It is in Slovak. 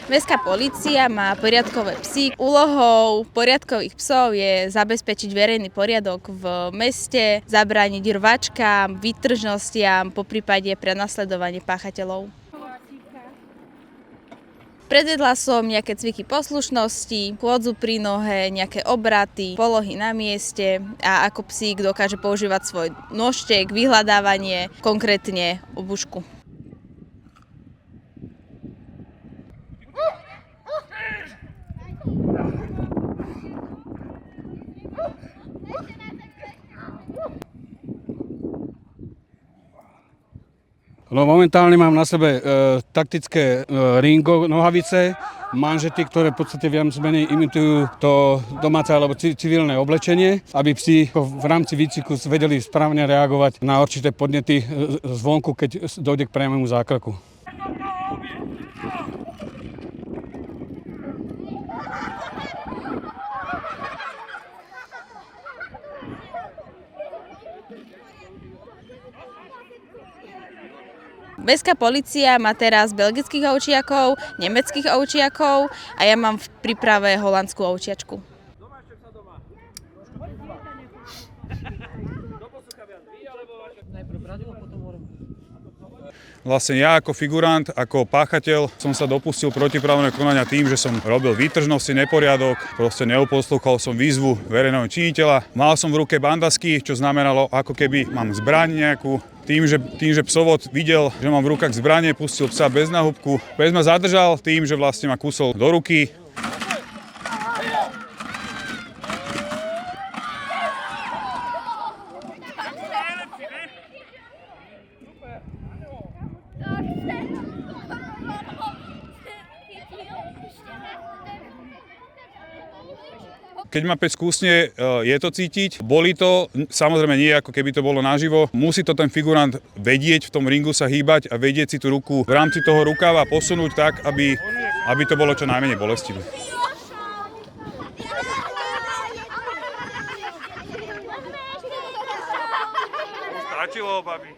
Mestská polícia má poriadkové psy. Úlohou poriadkových psov je zabezpečiť verejný poriadok v meste, zabrániť rvačkám, výtržnostiam, poprípade prenasledovanie páchateľov. Predvedla som nejaké cviky poslušnosti, chôdzu pri nohe, nejaké obraty, polohy na mieste a ako psík dokáže používať svoj nožtek, vyhľadávanie, konkrétne obušku. No momentálne mám na sebe taktické ringo nohavice, manžety, ktoré v podstate viac menej imitujú to domáce alebo civilné oblečenie, aby psi v rámci výcviku vedeli správne reagovať na určité podnety zvonku, keď dojde k priamému zákroku. Mestská polícia má teraz belgických ovčiakov, nemeckých ovčiakov a ja mám v príprave holandskú ovčiačku. Vlastne ja ako figurant, ako páchateľ som sa dopustil protiprávneho konania tým, že som robil výtržnosti, neporiadok, proste neoposlúchal som výzvu verejného činiteľa. Mal som v ruke bandasky, čo znamenalo, ako keby mám zbraň nejakú. Tým, že psovod videl, že mám v rukách zbranie, pustil psa bez náhubku. Pes ma zadržal tým, že vlastne ma kusol do ruky. Keď ma pes kúsne, je to cítiť. Boli to, samozrejme nie ako keby to bolo naživo. Musí to ten figurant vedieť, v tom ringu sa hýbať a vedieť si tú ruku v rámci toho rukáva posunúť tak, aby to bolo čo najmenej bolestivé. Stačilo, babi.